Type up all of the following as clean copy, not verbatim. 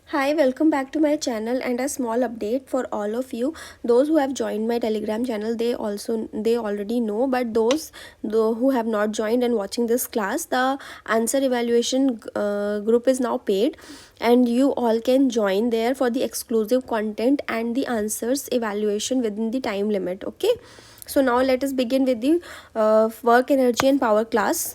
Hi, welcome back to my channel and a small update for all of you. Those who have joined my Telegram channel, they already know, but those who have not joined and watching this class, the answer evaluation group is now paid, and you all can join there for the exclusive content and the answers evaluation within the time limit. Okay, so now let us begin with the work, energy and power class.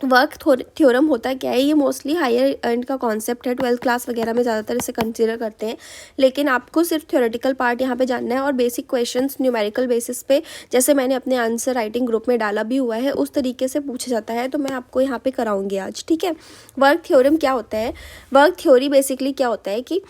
Work theorem होता क्या है? ये mostly higher and का concept है, 12th class वगैरह में ज़्यादातर इसे कंसिडर करते हैं, लेकिन आपको सिर्फ थ्योरेटिकल पार्ट यहाँ पे जानना है और बेसिक क्वेश्चंस न्यूमेरिकल बेसिस पे, जैसे मैंने अपने आंसर राइटिंग ग्रुप में डाला भी हुआ है, उस तरीके से पूछा जाता है, तो मैं आपको यहाँ पे कराऊंगी आज, ठीक है। वर्क थ्योरम क्या होता है? वर्क थ्योरी बेसिकली क्या होता है कि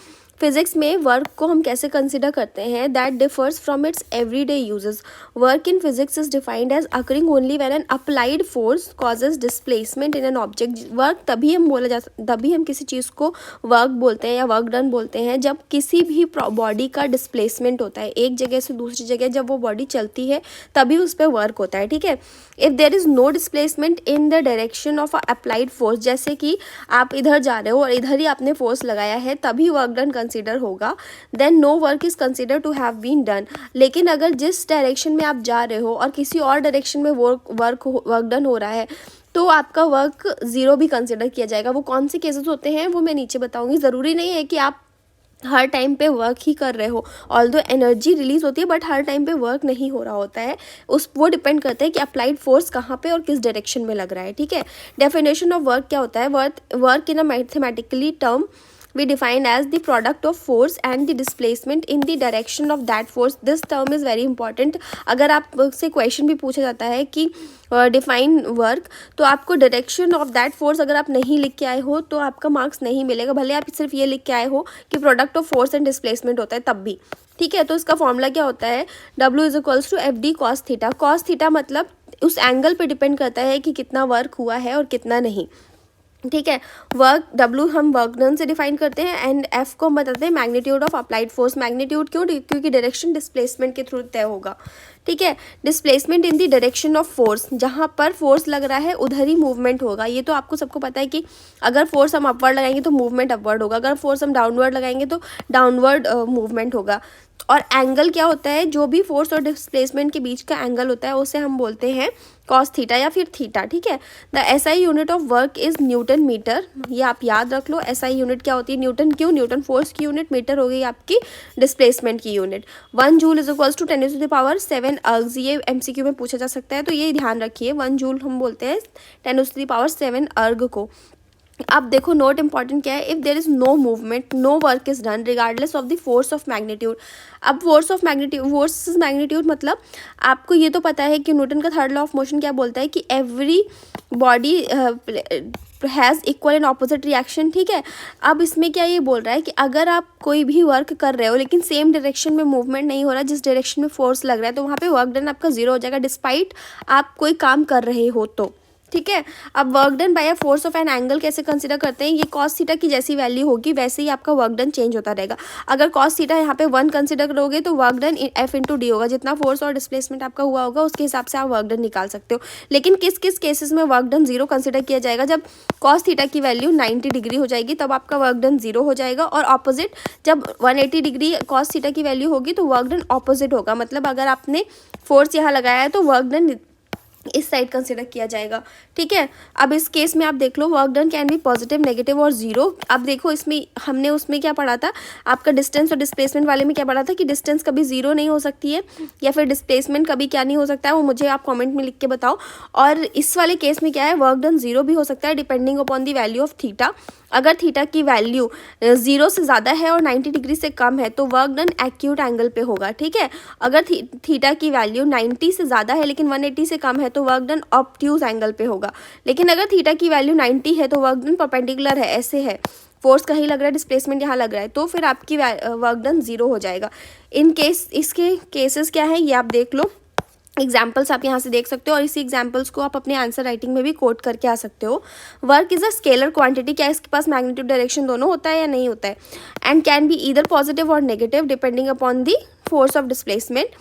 फिजिक्स में वर्क को हम कैसे कंसिडर करते हैं, that differs from its everyday uses. Work in physics is defined as occurring only when an applied force causes displacement in an object. Work तभी हम किसी चीज़ को वर्क बोलते हैं या वर्क डन बोलते हैं जब किसी भी बॉडी का डिस्प्लेसमेंट होता है, एक जगह से दूसरी जगह जब वो बॉडी चलती है तभी उस पर वर्क होता है, ठीक है। If there is no displacement in the direction of applied force, जैसे कि आप इधर जा रहे हो और इधर ही आपने फोर्स लगाया है, तभी वर्क डन कंसिडर होगा, then no work is consider to have been done. लेकिन अगर जिस डायरेक्शन में आप जा रहे हो और किसी और डायरेक्शन में वर्क डन हो रहा है, तो आपका वर्क ज़ीरो भी कंसिडर किया जाएगा। वो कौन से केसेस होते हैं वो मैं नीचे बताऊंगी। ज़रूरी नहीं है कि आप हर टाइम पे वर्क ही कर रहे हो, ऑल्दो एनर्जी रिलीज होती है, बट हर टाइम पे वर्क नहीं हो रहा होता है। वो डिपेंड करता है कि अप्लाइड फोर्स कहाँ पे और किस डायरेक्शन में लग रहा है, ठीक है। डेफिनेशन ऑफ वर्क क्या होता है? Work in a mathematically term we define as the product of force and the displacement in the direction of that force. This term is very important. अगर आपसे क्वेश्चन भी पूछा जाता है कि डिफाइन वर्क, तो आपको डायरेक्शन ऑफ दैट फोर्स अगर आप नहीं लिख के आए हो तो आपका मार्क्स नहीं मिलेगा, भले आप सिर्फ ये लिख के आए हो कि product of force and displacement होता है तब भी, ठीक है। तो इसका फॉर्मूला क्या होता है? W is equals to F D cos theta. Cos theta मतलब उस एंगल पे डिपेंड करता है कि कितना वर्क हुआ है और कितना नहीं, ठीक है। वर्क W हम वर्क डन से डिफाइन करते हैं एंड F को हम बताते हैं magnitude of applied force. Magnitude क्यों? क्योंकि डायरेक्शन डिस्प्लेसमेंट के थ्रू तय होगा, ठीक है। Displacement in the direction of force, जहाँ पर फोर्स लग रहा है उधर ही मूवमेंट होगा। ये तो आपको सबको पता है कि अगर फोर्स हम अपवर्ड लगाएंगे तो मूवमेंट अपवर्ड होगा, अगर फोर्स हम डाउनवर्ड लगाएंगे तो डाउनवर्ड मूवमेंट होगा। और एंगल क्या होता है? जो भी फोर्स और डिस्प्लेसमेंट के बीच का एंगल होता है उसे हम बोलते हैं कॉस थीटा या फिर थीटा, ठीक है। The SI unit of work is newton metre. ये आप याद रख लो, एसआई यूनिट क्या होती है? न्यूटन। क्यों? न्यूटन फोर्स की यूनिट, मीटर हो गई आपकी डिस्प्लेसमेंट की unit. 1 joule is equals to 10⁻⁷ ergs. ये एमसीक्यू में पूछा जा सकता है, तो ये ध्यान रखिए, 1 जूल हम बोलते हैं 10⁻⁷ अर्ग को। अब देखो नोट इंपॉर्टेंट क्या है? If there is no movement no work is done regardless of the force of magnitude. अब फोर्स मैग्नीट्यूड मतलब आपको ये तो पता है कि न्यूटन का थर्ड लॉ ऑफ मोशन क्या बोलता है कि every body has equal and opposite reaction, ठीक है। अब इसमें क्या ये बोल रहा है कि अगर आप कोई भी वर्क कर रहे हो लेकिन सेम डायरेक्शन में मूवमेंट नहीं हो रहा जिस डायरेक्शन में फोर्स लग रहा है, तो वहाँ पे वर्क डन आपका जीरो हो जाएगा, डिस्पाइट आप कोई काम कर रहे हो तो, ठीक है। अब work done bye a force of an angle कैसे कंसिडर करते हैं? ये कॉस थीटा की जैसी वैल्यू होगी वैसे ही आपका वर्क डन चेंज होता रहेगा। अगर कॉस थीटा यहाँ पे 1 कंसिडर करोगे तो work done F into D होगा, जितना फोर्स और डिस्प्लेसमेंट आपका हुआ होगा उसके हिसाब से आप वर्क डन निकाल सकते हो। लेकिन किस किस केसेस में वर्क डन जीरो कंसिडर किया जाएगा? जब कॉस थीटा की वैल्यू 90 डिग्री हो जाएगी तब आपका वर्क डन जीरो हो जाएगा, और ऑपोजिट जब 180 डिग्री कॉस थीटा की वैल्यू होगी तो वर्क डन ऑपोजिट होगा। मतलब अगर आपने फोर्स यहाँ लगाया है तो वर्क डन इस साइड कंसिडर किया जाएगा, ठीक है। अब इस केस में आप देख लो, work done can be positive, negative और जीरो। अब देखो इसमें हमने उसमें क्या पढ़ा था, आपका डिस्टेंस और डिस्प्लेसमेंट वाले में क्या पढ़ा था कि डिस्टेंस कभी जीरो नहीं हो सकती है या फिर डिस्प्लेसमेंट कभी क्या नहीं हो सकता है, वो मुझे आप कमेंट में लिख के बताओ। और इस वाले केस में क्या है, वर्क डन जीरो भी हो सकता है depending upon the value of theta. अगर थीटा की वैल्यू 0 से ज़्यादा है और 90 डिग्री से कम है तो वर्क डन एक्यूट एंगल पे होगा, ठीक है। अगर थीटा की वैल्यू 90 से ज़्यादा है लेकिन 180 से कम है तो वर्क डन ऑब्ट्यूज एंगल पे होगा। लेकिन अगर थीटा की वैल्यू 90 है तो वर्क डन परपेंडिकुलर है, ऐसे है, फोर्स कहीं लग रहा है, डिस्प्लेसमेंट यहाँ लग रहा है, तो फिर आपकी वर्क डन जीरो हो जाएगा। इन केस इसके केसेस क्या है ये आप देख लो, एग्जाम्पल्स आप यहाँ से देख सकते हो, और इसी एग्जाम्पल्स को आप अपने आंसर राइटिंग में भी कोट करके आ सकते हो। Work is a scalar quantity, क्या इसके पास मैग्नीट्यूड डायरेक्शन दोनों होता है या नहीं होता है? And can be either positive और negative depending upon the force of displacement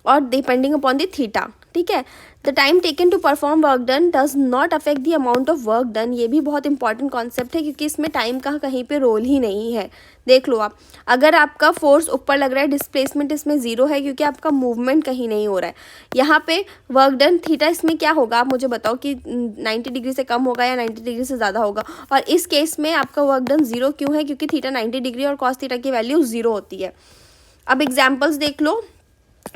और डिपेंडिंग अपॉन द थीटा, ठीक है। The time taken to perform work done does not affect the amount of work done, ये भी बहुत important concept है क्योंकि इसमें टाइम का कहीं पे रोल ही नहीं है। देख लो आप, अगर आपका फोर्स ऊपर लग रहा है, डिस्प्लेसमेंट इसमें जीरो है क्योंकि आपका मूवमेंट कहीं नहीं हो रहा है। यहाँ पे वर्क डन थीटा इसमें क्या होगा आप मुझे बताओ कि 90 डिग्री से कम होगा या 90 डिग्री से ज़्यादा होगा। और इस केस में आपका वर्क डन जीरो क्यों है, क्योंकि थीटा 90 डिग्री और कॉस थीटा की वैल्यू जीरो होती है। अब एग्जाम्पल्स देख लो,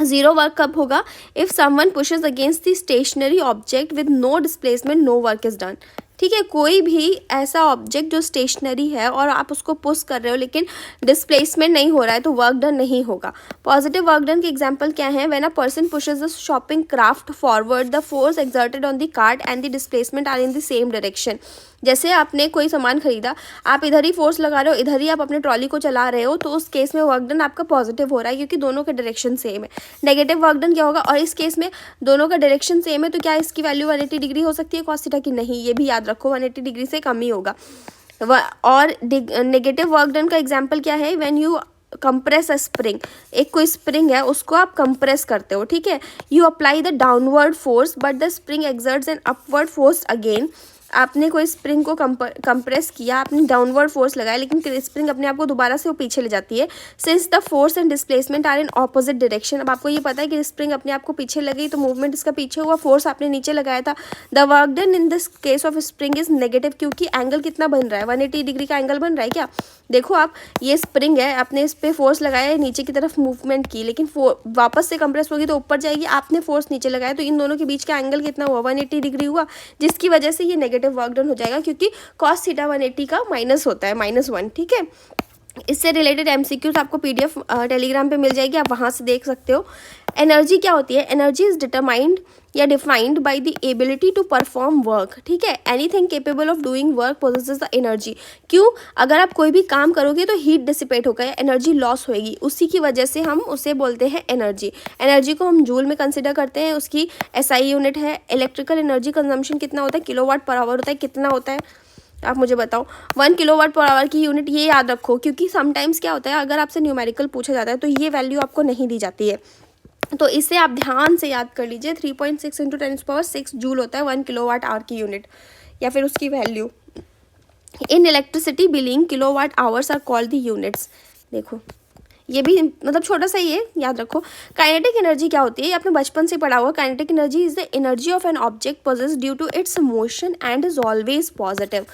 जीरो वर्क कब होगा, if someone pushes against the stationary object with no displacement no work is done. ठीक है, कोई भी ऐसा ऑब्जेक्ट जो स्टेशनरी है और आप उसको पुश कर रहे हो लेकिन डिस्प्लेसमेंट नहीं हो रहा है तो वर्क डन नहीं होगा। पॉजिटिव वर्क डन के एग्जांपल क्या है, when a person pushes the shopping craft forward the force exerted on the cart and the displacement are in the same direction. जैसे आपने कोई सामान खरीदा, आप इधर ही फोर्स लगा रहे हो, इधर ही आप अपने ट्रॉली को चला रहे हो, तो उस केस में वर्क डन आपका पॉजिटिव हो रहा है क्योंकि दोनों का डायरेक्शन सेम है। नेगेटिव वर्क डन क्या होगा, और इस केस में दोनों का डायरेक्शन सेम है तो क्या इसकी वैल्यू 180 डिग्री हो सकती है कॉस थीटा की, नहीं, ये भी याद रखो 180 डिग्री से कम ही होगा। और नेगेटिव वर्क डन का एग्जाम्पल क्या है, when you compress a spring, एक कोई स्प्रिंग है उसको आप कंप्रेस करते हो, ठीक है, you apply the downward force but the spring exerts an upward force again. आपने कोई स्प्रिंग को कंप्रेस किया, आपने डाउनवर्ड फोर्स लगाया लेकिन स्प्रिंग अपने आप को दोबारा से वो पीछे ले जाती है, since the force and displacement are in opposite direction. अब आपको ये पता है कि स्प्रिंग अपने आप को पीछे लगी तो मूवमेंट इसका पीछे हुआ, फोर्स आपने नीचे लगाया था। The work done in this case of spring is negative क्योंकि एंगल कितना बन रहा है, 180 डिग्री का एंगल बन रहा है क्या। देखो आप, ये स्प्रिंग है, आपने इस पर फोर्स लगाया, नीचे की तरफ मूवमेंट की, लेकिन वापस से कंप्रेस होगी तो ऊपर जाएगी, आपने फोर्स नीचे लगाया, तो इन दोनों के बीच का एंगल कितना हुआ, 180 डिग्री हुआ, जिसकी वजह से ये नेगेटिव वर्क डन हो जाएगा क्योंकि कॉस थीटा 180 का माइनस होता है, -1, ठीक है। इससे रिलेटेड एमसीक्यूज आपको पीडीएफ टेलीग्राम पे मिल जाएगी, आप वहाँ से देख सकते हो। एनर्जी क्या होती है, एनर्जी इज डिटरमाइंड या defined by the ability to perform work, ठीक है। Anything capable of doing work possesses the energy. क्यों, अगर आप कोई भी काम करोगे तो हीट डिसिपेट होगा, एनर्जी लॉस होएगी, उसी की वजह से हम उसे बोलते हैं एनर्जी। एनर्जी को हम जूल में कंसिडर करते हैं, उसकी एसआई यूनिट है। इलेक्ट्रिकल एनर्जी कंजम्पशन कितना होता है, किलोवाट पर आवर होता है, कितना होता है आप मुझे बताओ। 1 किलोवाट पर आवर की यूनिट, ये याद रखो क्योंकि समटाइम्स क्या होता है, अगर आपसे न्यूमेरिकल पूछा जाता है तो ये वैल्यू आपको नहीं दी जाती है, तो इसे आप ध्यान से याद कर लीजिए। 3.6 × 10⁶ जूल होता है 1 किलोवाट आवर की यूनिट या फिर उसकी value. In electricity billing kilowatt hours are called the units. देखो ये भी मतलब छोटा सा ही है, याद रखो। काइनेटिक एनर्जी क्या होती है, ये आपने बचपन से पढ़ा हुआ। Kinetic energy is the energy of an object possessed due to its motion and is always positive.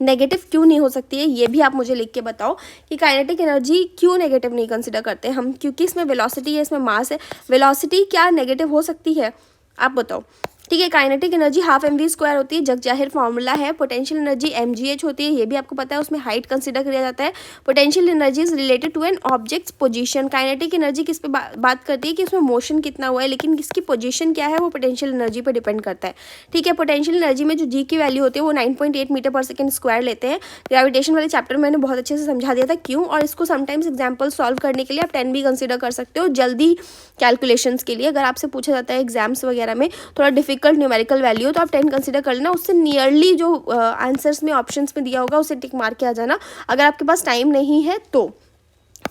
Negative क्यों नहीं हो सकती है, ये भी आप मुझे लिख के बताओ कि काइनेटिक एनर्जी क्यों नेगेटिव नहीं कंसिडर करते हम, क्योंकि इसमें वेलोसिटी है, इसमें मास है। वेलोसिटी क्या नेगेटिव हो सकती है, आप बताओ, ठीक है। काइनेटिक एनर्जी हाफ mv² होती है, जग जाहिर फार्मूला है। पोटेंशियल एनर्जी mgh होती है, ये भी आपको पता है, उसमें हाइट कंसिडर किया जाता है। Potential energy is related to an object's position. Kinetic energy किस पे बात करती है कि उसमें मोशन कितना हुआ है, लेकिन इसकी पोजीशन क्या है वो पोटेंशियल एनर्जी पर डिपेंड करता है, ठीक है। पोटेंशियल एनर्जी में जो जी की वैल्यू होती है वो 9.8 मीटर/सेकंड² लेते हैं। ग्रेविटेशन वाले चैप्टर में मैंने बहुत अच्छे से समझा दिया था क्यों, और इसको समटाइम्स एग्जाम्पल सॉल्व करने के लिए आप 10 भी कंसिडर कर सकते हो जल्दी कैलकुलेशंस के लिए। अगर आपसे पूछा जाता है एग्जाम्स वगैरह में थोड़ा डिफिकल्ट न्यूमेरिकल वैल्यू तो आप 10 कंसिडर कर लेना, उससे नियरली जो आंसर्स में ऑप्शंस में दिया होगा उसे टिक मार के आ जाना अगर आपके पास टाइम नहीं है तो,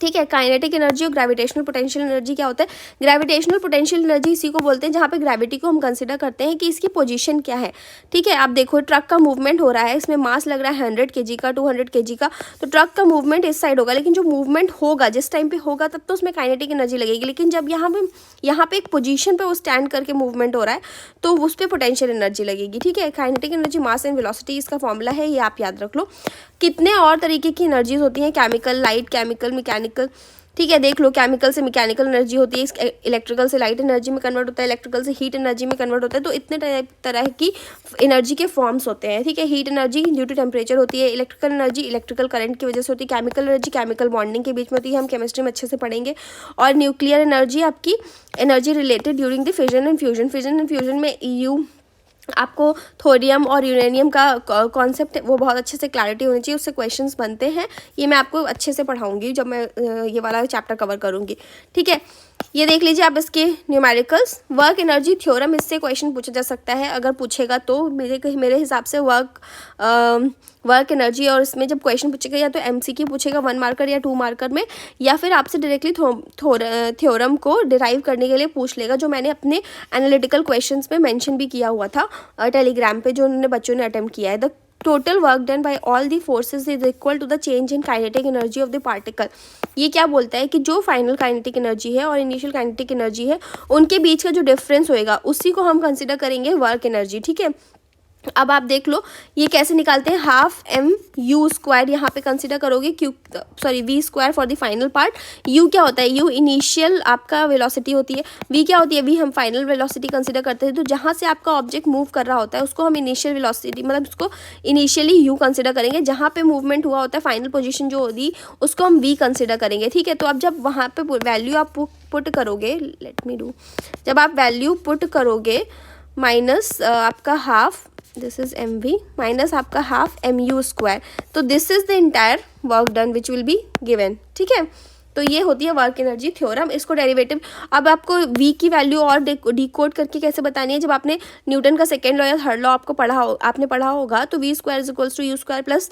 ठीक है। काइनेटिक एनर्जी और ग्रेविटेशनल पोटेंशियल एनर्जी क्या होता है, ग्रेविटेशनल पोटेंशियल एनर्जी इसी को बोलते हैं जहाँ पे ग्रेविटी को हम कंसिडर करते हैं कि इसकी पोजीशन क्या है, ठीक है। आप देखो ट्रक का मूवमेंट हो रहा है, इसमें मास लग रहा है 100 kg का, 200 kg का, तो ट्रक का मूवमेंट इस साइड होगा, लेकिन जो मूवमेंट होगा जिस टाइम पे होगा तब तो उसमें काइनेटिक एनर्जी लगेगी, लेकिन जब यहाँ पे एक पोजीशन पे वो स्टैंड करके मूवमेंट हो रहा है तो उस पर पोटेंशियल एनर्जी लगेगी, ठीक है। Kinetic energy mass and velocity इसका फॉर्मूला है, ये आप याद रख लो। कितने और तरीके की एनर्जीज होती हैं, केमिकल, लाइट, केमिकल, मैकेनिकल, ठीक है। देख लो, केमिकल से मैकेनिकल एनर्जी होती है, इलेक्ट्रिकल से लाइट एनर्जी में कन्वर्ट होता है, इलेक्ट्रिकल से हीट एनर्जी में कन्वर्ट होता है। तो इतने तरह की एनर्जी के फॉर्म्स होते हैं, ठीक है। Heat energy due to temperature होती है, इलेक्ट्रिकल एनर्जी इलेक्ट्रिकल करंट की वजह से होती है, केमिकल एनर्जी केमिकल बॉन्डिंग के बीच में होती है, हम केमिस्ट्री में अच्छे से पढ़ेंगे। और न्यूक्लियर एनर्जी आपकी energy related during the fission and fusion. Fission and fusion में आपको थोरियम और यूरेनियम का कॉन्सेप्ट वो बहुत अच्छे से क्लैरिटी होनी चाहिए, उससे क्वेश्चंस बनते हैं, ये मैं आपको अच्छे से पढ़ाऊंगी जब मैं ये वाला चैप्टर कवर करूंगी, ठीक है। ये देख लीजिए आप इसके न्यूमेरिकल्स। वर्क एनर्जी थ्योरम, इससे क्वेश्चन पूछा जा सकता है, अगर पूछेगा तो मेरे हिसाब से वर्क एनर्जी, और इसमें जब क्वेश्चन पूछेगा या तो एमसीक्यू पूछेगा 1 मार्कर या 2 मार्कर में, या फिर आपसे डायरेक्टली थ्योरम को डिराइव करने के लिए पूछ लेगा, जो मैंने अपने एनालिटिकल क्वेश्चंस में मेंशन भी किया हुआ था टेलीग्राम पे, जो उन्होंने बच्चों ने अटेम्प्ट किया है। The total work done by all the forces is equal to the change in kinetic energy of the particle. ये क्या बोलता है कि जो फाइनल काइनेटिक एनर्जी है और इनिशियल काइनेटिक एनर्जी है, उनके बीच का जो डिफरेंस होएगा उसी को हम कंसिडर करेंगे वर्क एनर्जी। ठीक है, अब आप देख लो ये कैसे निकालते हैं। हाफ एम यू स्क्वायर यहाँ पे कंसिडर करोगे, Q sorry v square for the final part. U क्या होता है, यू इनिशियल आपका वेलोसिटी होती है, वी क्या होती है, वी हम फाइनल वेलोसिटी कंसिडर करते हैं। तो जहाँ से आपका ऑब्जेक्ट मूव कर रहा होता है उसको हम इनिशियल वेलोसिटी, मतलब उसको इनिशियली यू कंसिडर करेंगे। जहाँ पे मूवमेंट हुआ होता है फाइनल पोजिशन जो होगी उसको हम वी कंसिडर करेंगे। ठीक है, तो अब जब वहाँ पे वैल्यू आप पुट करोगे, लेट मी डू, जब आप वैल्यू पुट करोगे माइनस आपका half, this is m v minus आपका हाफ एम यू स्क्वायर, तो this is the entire work done which will be given. ठीक है, तो ये होती है वर्क एनर्जी थ्योरम। इसको डेरिवेटिव, अब आपको वी की वैल्यू और डिकोड करके कैसे बतानी है, जब आपने न्यूटन का सेकेंड लॉ या थर्ड लॉ आपने पढ़ा होगा, तो v square is equals to u square plus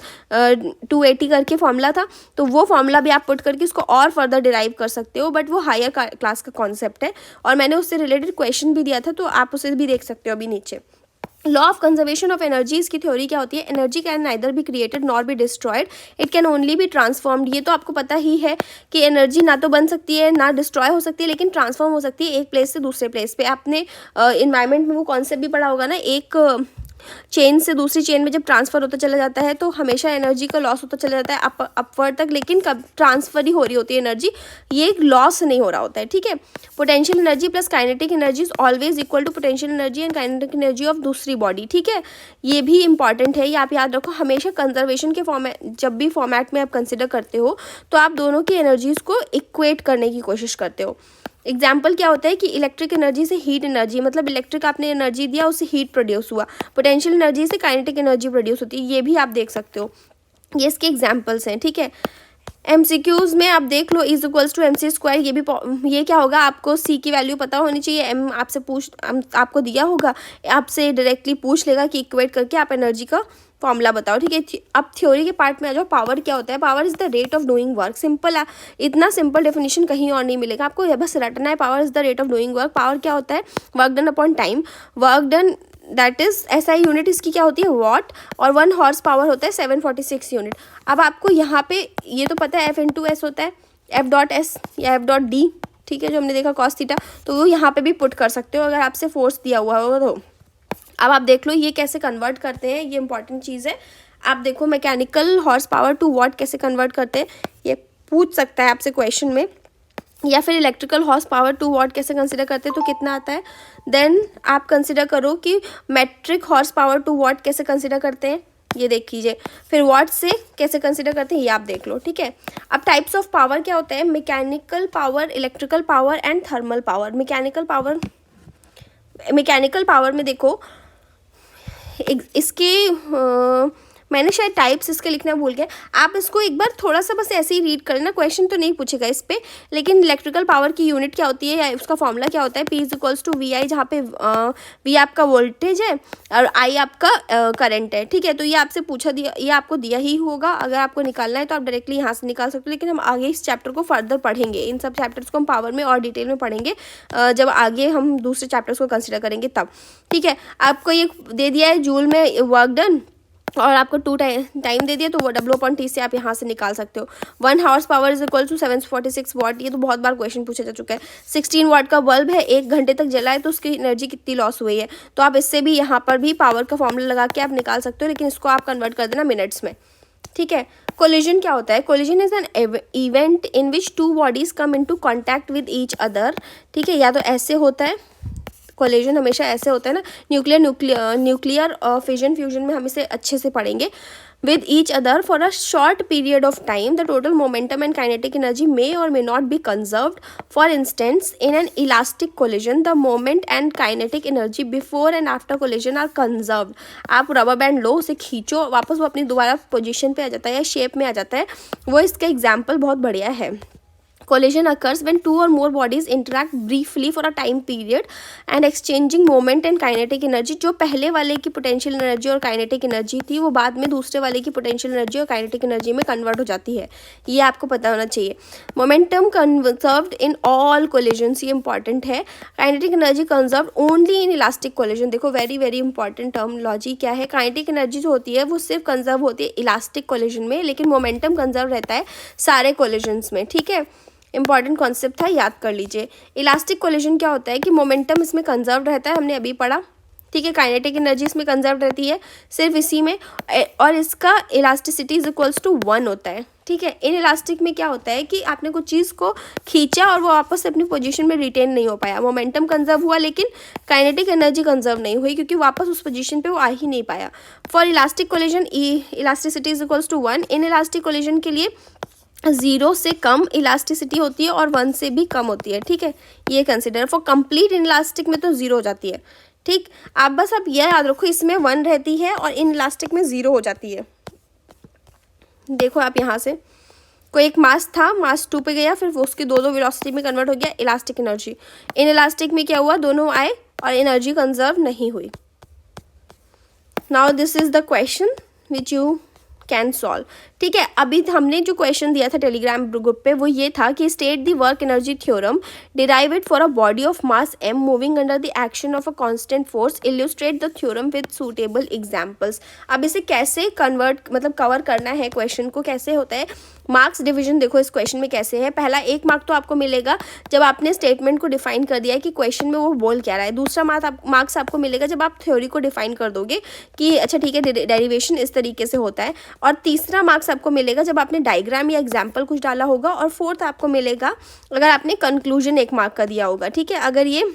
280 करके फॉर्मूला था, तो वो फॉर्मूला भी आप पुट करके इसको और फर्दर डिराइव कर सकते हो, बट वो हायर क्लास का कॉन्सेप्ट है और मैंने उससे रिलेटेड क्वेश्चन भी दिया था, तो आप उसे भी देख सकते हो अभी नीचे। Law of conservation of energy, इसकी थ्योरी क्या होती है, energy can neither be created nor be destroyed, it can only be transformed. ये तो आपको पता ही है कि एनर्जी ना तो बन सकती है ना डिस्ट्रॉय हो सकती है, लेकिन ट्रांसफॉर्म हो सकती है एक प्लेस से दूसरे प्लेस पे। आपने इन्वायरमेंट में वो कॉन्सेप्ट भी पढ़ा होगा ना, एक चेन से दूसरी चेन में जब ट्रांसफर होता चला जाता है तो हमेशा एनर्जी का लॉस होता चला जाता है अपवर्ड तक, लेकिन कब ट्रांसफर ही हो रही होती है एनर्जी, ये लॉस नहीं हो रहा होता है। ठीक है, potential energy plus kinetic energy is always equal to potential energy and kinetic energy of दूसरी बॉडी। ठीक है, ये भी इंपॉर्टेंट है, ये आप याद रखो हमेशा। कंजर्वेशन के फॉर्मेट, जब भी फॉर्मेट में आप कंसिडर करते हो तो आप दोनों की एनर्जीज को इक्वेट करने की कोशिश करते हो। एग्जाम्पल क्या होता है कि इलेक्ट्रिक एनर्जी से हीट एनर्जी, मतलब इलेक्ट्रिक आपने एनर्जी दिया उससे हीट प्रोड्यूस हुआ, पोटेंशियल एनर्जी से काइनेटिक एनर्जी प्रोड्यूस होती है, ये भी आप देख सकते हो। ये इसके एग्जाम्पल्स हैं। ठीक है, एमसीक्यूज में आप देख लो is equals to M C square, ये भी ये क्या होगा, आपको सी की वैल्यू पता होनी चाहिए। एम आपसे आपको दिया होगा, आपसे डायरेक्टली पूछ लेगा कि इक्वेट करके आप एनर्जी का फॉर्मूला बताओ। ठीक है, अब थ्योरी के पार्ट में आ जाओ। पावर क्या होता है, power is the rate of doing work. Simple है, इतना सिंपल डेफिनेशन कहीं और नहीं मिलेगा आपको, ये बस रटना है। Power is the rate of doing work. Power क्या होता है, work done upon time, work done that is SI unit इसकी क्या होती है, वॉट, और 1 हॉर्स पावर होता है 746 यूनिट। अब आपको यहाँ पे ये तो पता है एफ इंटू एस होता है, एफ डॉट एस या एफ डॉट डी। ठीक है, जो हमने देखा कॉस थीटा, तो वो यहाँ पे भी पुट कर सकते हो अगर आपसे फोर्स दिया हुआ होगा तो। अब आप देख लो ये कैसे कन्वर्ट करते हैं, ये इंपॉर्टेंट चीज़ है। आप देखो mechanical horse power to watt कैसे कन्वर्ट करते हैं, ये पूछ सकता है आपसे क्वेश्चन में। या फिर electrical horse power to watt कैसे कंसिडर करते हैं, तो कितना आता है। देन आप कंसिडर करो कि metric horse power to watt कैसे कंसिडर करते हैं, ये देख लीजिए। फिर वॉट से कैसे कंसिडर करते हैं, ये आप देख लो। ठीक है, अब टाइप्स ऑफ पावर क्या होता है, mechanical power, electrical power and thermal power. Mechanical power में देखो इसके मैंने शायद टाइप्स इसके लिखना भूल गया, आप इसको एक बार थोड़ा सा बस ऐसे ही रीड कर लेना, क्वेश्चन तो नहीं पूछेगा इस पे। लेकिन इलेक्ट्रिकल पावर की यूनिट क्या होती है या उसका फॉर्मूला क्या होता है, P is equals to V I, जहाँ पे वी आपका वोल्टेज है और आई आपका करंट है। ठीक है, तो ये आपसे पूछा दिया, ये आपको दिया ही होगा। अगर आपको निकालना है तो आप डायरेक्टली यहाँ से निकाल सकते हो, लेकिन हम आगे इस चैप्टर को फर्दर पढ़ेंगे, इन सब चैप्टर्स को हम पावर में और डिटेल में पढ़ेंगे जब आगे हम दूसरे चैप्टर्स को कंसिडर करेंगे तब। ठीक है, आपको ये दे दिया है जूल में वर्क डन और आपको 2 टाइम दे दिया, तो वो W/T से आप यहाँ से निकाल सकते हो। 1 horse power is equal to 746 watt, ये तो बहुत बार क्वेश्चन पूछा जा चुका है। 16 वाट का बल्ब है, 1 घंटे तक जला है, तो उसकी एनर्जी कितनी लॉस हुई है, तो आप इससे भी यहाँ पर भी पावर का फॉर्मूला लगा के आप निकाल सकते हो, लेकिन इसको आप कन्वर्ट कर देना मिनट्स में। ठीक है, कोलिजन क्या होता है, collision is an event in which 2 bodies come into contact with each other. ठीक है, या तो ऐसे होता है, कोलिजन हमेशा ऐसे होता है ना, न्यूक्लियर फिजन फ्यूजन में हम इसे अच्छे से पढ़ेंगे। with each other for a short period of time, the total momentum and kinetic energy may or may not be conserved. For instance, in an elastic collision, the moment and kinetic energy before and after collision are conserved. आप rubber band लो, उसे खींचो, वापस वो अपनी दोबारा position पे आ जाता है या शेप में आ जाता है, वो इसका एग्जाम्पल बहुत बढ़िया है। Collision occurs when two or more bodies interact briefly for a time period and exchanging moment and kinetic energy. जो पहले वाले की potential energy और kinetic energy थी वो बाद में दूसरे वाले की potential energy और kinetic energy में convert हो जाती है, ये आपको पता होना चाहिए. Momentum conserved in all collisions, ये important है. Kinetic energy conserved only in elastic collision. देखो very very important terminology क्या है. kinetic energy जो होती है वो सिर्फ conserve होती है elastic collision में, लेकिन momentum conserve रहता है सारे collisions में. ठीक है, इंपॉर्टेंट कॉन्सेप्ट था, याद कर लीजिए. इलास्टिक कोलिजन क्या होता है कि मोमेंटम इसमें कंजर्व रहता है, हमने अभी पढ़ा. ठीक है, काइनेटिक एनर्जी इसमें कंजर्व रहती है सिर्फ इसी में, और इसका इलास्टिसिटी इज इक्वल्स टू 1 होता है. ठीक है, इन इलास्टिक में क्या होता है कि आपने कुछ चीज़ को खींचा और वो वापस से अपनी पोजीशन में रिटेन नहीं हो पाया. मोमेंटम कंजर्व हुआ लेकिन काइनेटिक एनर्जी कंजर्व नहीं हुई क्योंकि वापस उस पोजीशन पे वो आ ही नहीं पाया. For elastic collision elasticity is equals to 1. Inelastic collision के लिए 0 से कम इलास्टिसिटी होती है और 1 से भी कम होती है. ठीक है, ये कंसिडर. फॉर कंप्लीट इलास्टिक में तो 0 हो जाती है. ठीक, आप बस आप यह याद रखो इसमें 1 रहती है और इन इलास्टिक में 0 हो जाती है. देखो आप यहाँ से कोई एक मास था, मास 2 पे गया, फिर वो उसकी दो वेलोसिटी में कन्वर्ट हो गया, इलास्टिक एनर्जी. इन इलास्टिक में क्या हुआ, दोनों आए और एनर्जी कंजर्व नहीं हुई. Now this is the question which you can solve. ठीक है, अभी हमने जो क्वेश्चन दिया था टेलीग्राम ग्रुप पे वो ये था कि state the work energy theorem, derive it for a body of mass m moving under the action of a constant force, illustrate the theorem with suitable examples. अब इसे कैसे कन्वर्ट मतलब कवर करना है, क्वेश्चन को कैसे होता है. मार्क्स डिवीजन देखो इस क्वेश्चन में कैसे है. पहला 1 मार्क तो आपको मिलेगा जब आपने स्टेटमेंट को डिफाइन कर दिया है कि क्वेश्चन में वो बोल क्या रहा है. दूसरा मार्क्स आपको मिलेगा जब आप थ्योरी को डिफाइन कर दोगे कि अच्छा ठीक है डेरिवेशन इस तरीके से होता है. और तीसरा मार्क्स आपको मिलेगा जब आपने डायग्राम या एग्जाम्पल कुछ डाला होगा. और फोर्थ आपको मिलेगा अगर आपने कंक्लूजन 1 मार्क का दिया होगा. ठीक है, अगर ये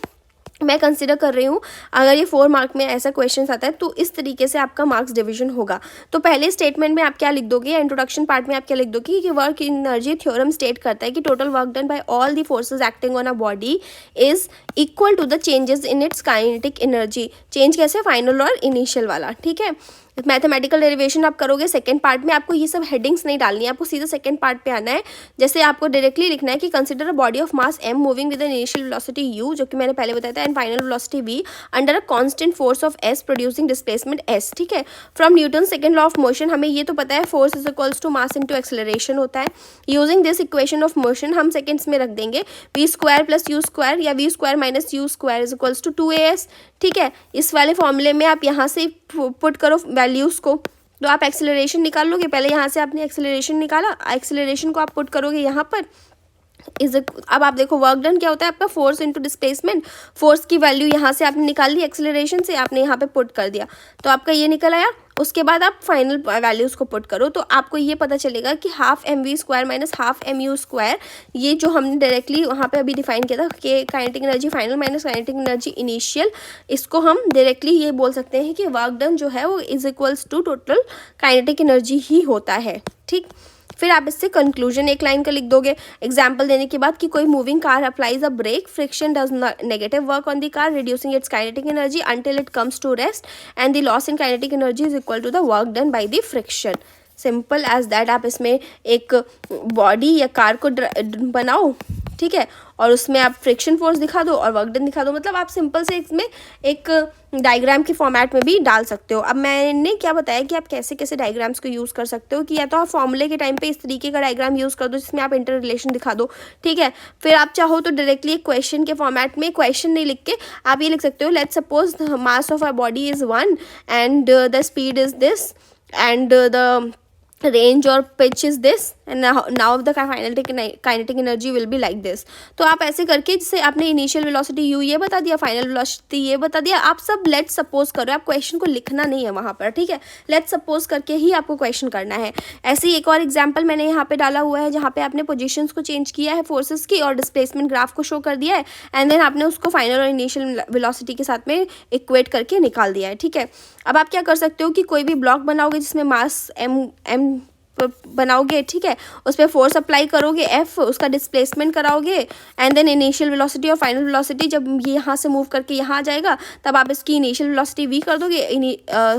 मैं कंसिडर कर रही हूँ, अगर ये 4 मार्क में ऐसा क्वेश्चन आता है तो इस तरीके से आपका मार्क्स डिवीजन होगा. तो पहले स्टेटमेंट में आप क्या लिख दोगे या इंट्रोडक्शन पार्ट में आप क्या लिख दोगे कि वर्क एनर्जी थ्योरम स्टेट करता है कि total work done by all the forces acting on a body is equal to the changes in its kinetic energy. Change कैसे, फाइनल और इनिशियल वाला. ठीक है, मैथमेटिकल डेरिवेशन आप करोगे सेकंड पार्ट में, आपको ये सब हेडिंग्स नहीं डालनी है, आपको सीधा सेकंड पार्ट पे आना है. जैसे आपको डायरेक्टली लिखना है कि consider a body of mass m moving with an initial velocity u, जो कि मैंने पहले बताया था, and final velocity v under a constant force of s producing displacement s. ठीक है, from newton second law of motion हमें ये तो पता है force is equals to mass into acceleration होता है. Using this equation of motion हम सेकंड्स में रख देंगे v square plus u square या v square minus u square is equals to 2as. ठीक है, इस वाले फॉर्मूले में आप यहाँ से पुट करो वैल्यूज़ को, तो आप एक्सेलरेशन निकाल लोगे. पहले यहाँ से आपने एक्सेलरेशन निकाला, एक्सेलरेशन को आप पुट करोगे यहाँ पर. अब आप देखो वर्क डन क्या होता है आपका, फोर्स इनटू डिस्प्लेसमेंट. फोर्स की वैल्यू यहाँ से आपने निकाल ली, एक्सेलरेशन से आपने यहाँ पे पुट कर दिया, तो आपका ये निकल आया. उसके बाद आप फाइनल वैल्यूज़ को पुट करो तो आपको ये पता चलेगा कि half mv square minus half mu square, ये जो हमने डायरेक्टली वहाँ पे अभी डिफाइन किया था कि kinetic energy final minus kinetic energy initial, इसको हम डायरेक्टली ये बोल सकते हैं कि वर्क डन जो है वो is equals to total kinetic energy ही होता है. ठीक, फिर आप इससे कंक्लूजन 1 लाइन का लिख दोगे एग्जाम्पल देने के बाद कि कोई moving car applies a brake, friction does negative work on the car reducing its kinetic energy until it comes to rest and the loss in kinetic energy is equal to the work done by the friction. Simple as that. आप इसमें एक body या car को बनाओ, ठीक है, और उसमें आप फ्रिक्शन फोर्स दिखा दो और वर्क डन दिखा दो. मतलब आप सिंपल से इसमें एक डायग्राम के फॉर्मेट में भी डाल सकते हो. अब मैंने क्या बताया कि आप कैसे कैसे डायग्राम्स को यूज़ कर सकते हो कि या तो आप फॉर्मूले के टाइम पे इस तरीके का डायग्राम यूज़ कर दो जिसमें आप इंटर रिलेशन दिखा दो. ठीक है, फिर आप चाहो तो डायरेक्टली एक क्वेश्चन के फॉर्मेट में क्वेश्चन नहीं लिख के आप ये लिख सकते हो, let's suppose the mass of a body is 1 and the speed is this and the range or pitch is this and now the kinetic energy will be like this. तो आप ऐसे करके जैसे आपने इनिशियल वेलोसिटी u ये बता दिया, final velocity ये बता दिया, आप सब लेट सपोज करो, आप क्वेश्चन को लिखना नहीं है वहाँ पर. ठीक है, लेट सपोज करके ही आपको क्वेश्चन करना है. ऐसे ही एक और एग्जाम्पल मैंने यहाँ पे डाला हुआ है जहाँ पे आपने पोजीशंस को चेंज किया है फोर्सेस की और डिस्प्लेसमेंट ग्राफ को शो कर दिया है एंड देन आपने उसको फाइनल और इनिशियल वेलोसिटी के साथ में इक्वेट करके निकाल दिया है. ठीक है, अब आप क्या कर सकते हो कि कोई भी ब्लॉक बनाओगे जिसमें मास m बनाओगे, ठीक है, उस पर फोर्स अप्लाई करोगे F, उसका डिस्प्लेसमेंट कराओगे, एंड देन इनिशियल वेलोसिटी और फाइनल वेलोसिटी जब ये यहाँ से मूव करके यहाँ आ जाएगा तब आप इसकी इनिशियल वेलोसिटी v कर दोगे,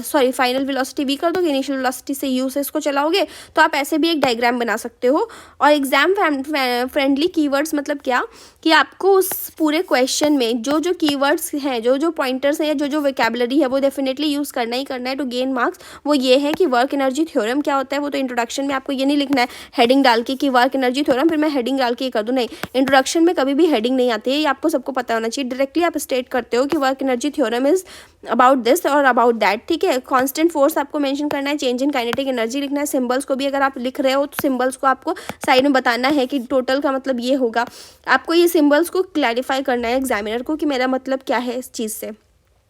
सॉरी फाइनल वेलोसिटी v कर दोगे, इनिशियल वेलोसिटी से u से इसको चलाओगे। तो आप ऐसे भी एक डायग्राम बना सकते हो। और एग्जाम फ्रेंडली कीवर्ड्स मतलब क्या, कि आपको उस पूरे क्वेश्चन में जो जो कीवर्ड्स हैं, जो जो पॉइंटर्स हैं, या जो जो वोकैबुलरी है वो डेफिनेटली यूज़ करना ही करना है टू गेन मार्क्स। वो ये है कि वर्क एनर्जी थ्योरम क्या होता है, वो तो इंट्रोडक्शन में आपको ये नहीं लिखना है हेडिंग डाल के कि वर्क एनर्जी थ्योरम, फिर मैं हेडिंग डाल के ये कर दूँ, नहीं, इंट्रोडक्शन में कभी भी हेडिंग नहीं आती है, ये आपको सबको पता होना चाहिए। डायरेक्टली आप स्टेट करते हो कि work energy theorem is about this और अबाउट दैट, ठीक है। कांस्टेंट फोर्स आपको मेंशन करना है, चेंज इन काइनेटिक एनर्जी लिखना है। सिंबल्स को भी अगर आप लिख रहे हो तो सिंबल्स को आपको साइड में बताना है कि टोटल का मतलब ये होगा। आपको ये सिंबल्स को क्लैरिफाई करना है एग्जामिनर को कि मेरा मतलब क्या है इस चीज़ से।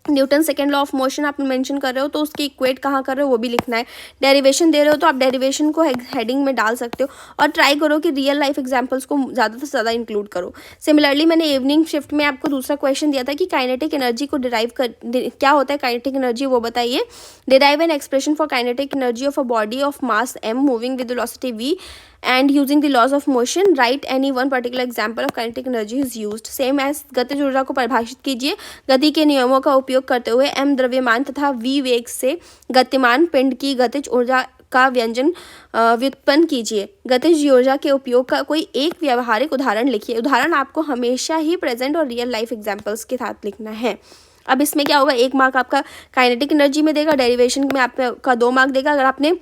Newton second law of motion आप मेंशन कर रहे हो तो उसकी इक्वेट कहाँ कर रहे हो वो भी लिखना है। डेरिवेशन दे रहे हो तो आप डेरिवेशन को हेडिंग में डाल सकते हो, और ट्राई करो कि रियल लाइफ एग्जांपल्स को ज़्यादा से ज़्यादा इंक्लूड करो। सिमिलरली मैंने इवनिंग शिफ्ट में आपको दूसरा क्वेश्चन दिया था कि काइनेटिक एनर्जी को डिराइव कर, क्या होता है काइनेटिक एनर्जी वो बताइए। Derive an expression for kinetic energy of a body of mass m moving with velocity v and using the laws of motion write any one particular example of kinetic energy is used। Same as गतिज ऊर्जा को परिभाषित कीजिए गति के नियमों का उपयोग करते हुए m द्रव्यमान तथा v वेग से गतिमान पिंड की गतिज ऊर्जा का व्यंजन व्युत्पन्न कीजिए। गतिज ऊर्जा के उपयोग का कोई एक व्यवहारिक उदाहरण लिखिए। उदाहरण आपको हमेशा ही प्रेजेंट और रियल लाइफ एग्जाम्पल्स के साथ लिखना है। अब इसमें क्या होगा, 1 मार्क आपका काइनेटिक एनर्जी में देगा, डेरिवेशन में आपका 2 मार्क देगा। अगर आपने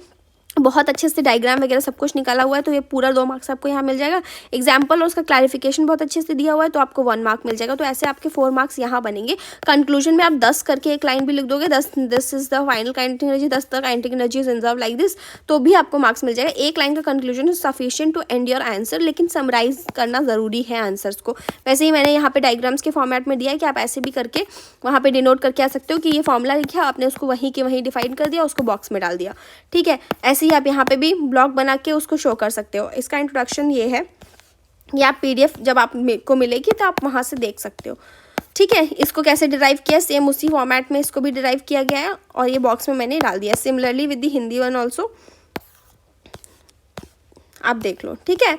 बहुत अच्छे से डायग्राम वगैरह सब कुछ निकाला हुआ है तो ये पूरा 2 मार्क्स आपको यहाँ मिल जाएगा। एग्जाम्पल और उसका क्लैरिफिकेशन बहुत अच्छे से दिया हुआ है तो आपको 1 मार्क मिल जाएगा। तो ऐसे आपके 4 मार्क्स यहाँ बनेंगे। कंक्लूजन में आप 10 करके एक लाइन भी लिख दोगे, 10 this is the final kinetic energy, 10 the kinetic energy is reserve like this, तो भी आपको मार्क्स मिल जाएगा। एक लाइन का conclusion is sufficient to end your answer, लेकिन समराइज करना ज़रूरी है आंसर्स को। वैसे ही मैंने यहाँ पे डायग्राम्स के फॉर्मेट में दिया है कि आप ऐसे भी करके वहाँ पे डिनोट करके आ सकते हो कि ये फॉर्मूला लिखा, आपने उसको वहीं के वहीं डिफाइन कर दिया, उसको बॉक्स में डाल दिया, ठीक है। ऐसे ही आप यहाँ पे भी ब्लॉग बना के उसको शो कर सकते हो। इसका इंट्रोडक्शन ये है, या PDF जब आप को मिलेगी तो आप वहाँ से देख सकते हो, ठीक है। इसको कैसे डिराइव किया, सेम उसी फॉर्मेट में इसको भी डिराइव किया गया है और ये बॉक्स में मैंने डाल दिया। Similarly with the Hindi one also आप देख लो, ठीक है।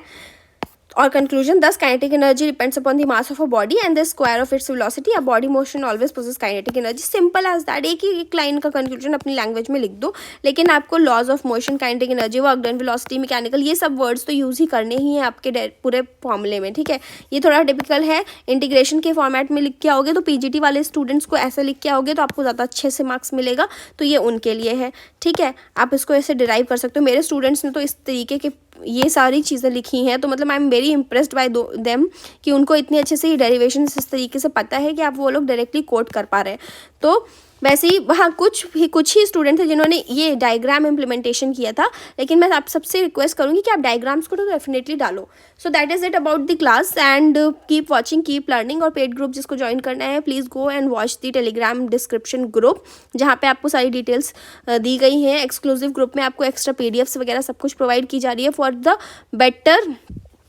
और conclusion, thus kinetic energy depends upon the mass of a body and the square of its velocity. A body motion always possess kinetic energy. Simple as that. एक line का conclusion अपनी language में लिख दो, लेकिन आपको laws of motion, kinetic energy, work done, velocity, mechanical, ये सब वर्ड्स तो यूज ही करने ही हैं आपके पूरे फॉर्मूले में, ठीक है। ये थोड़ा टिपिकल है, इंटीग्रेशन के फॉर्मेट में लिख के आओगे तो PGT वाले स्टूडेंट्स को ऐसे लिख के आओगे तो आपको ज़्यादा अच्छे से मार्क्स मिलेगा, तो ये उनके लिए है, ठीक है। आप इसको ऐसे डिराइव कर सकते हो। मेरे स्टूडेंट्स ने तो इस तरीके के ये सारी चीज़ें लिखी हैं, तो मतलब I am very impressed by them कि उनको इतनी अच्छे से ये डेरिवेशन इस तरीके से पता है कि आप वो लोग डायरेक्टली कोट कर पा रहे हैं। तो वैसे ही वहाँ कुछ ही स्टूडेंट थे जिन्होंने ये डायग्राम इम्प्लीमेंटेशन किया था, लेकिन मैं आप सबसे रिक्वेस्ट करूँगी कि आप डायग्राम्स को तो डेफिनेटली डालो। So that is it about the class and keep watching, keep learning. और पेड ग्रुप जिसको ज्वाइन करना है please go and watch the Telegram description group, जहाँ पे आपको सारी डिटेल्स दी गई हैं। एक्सक्लूसिव ग्रुप में आपको एक्स्ट्रा PDFs वगैरह सब कुछ प्रोवाइड की जा रही है फॉर द बेटर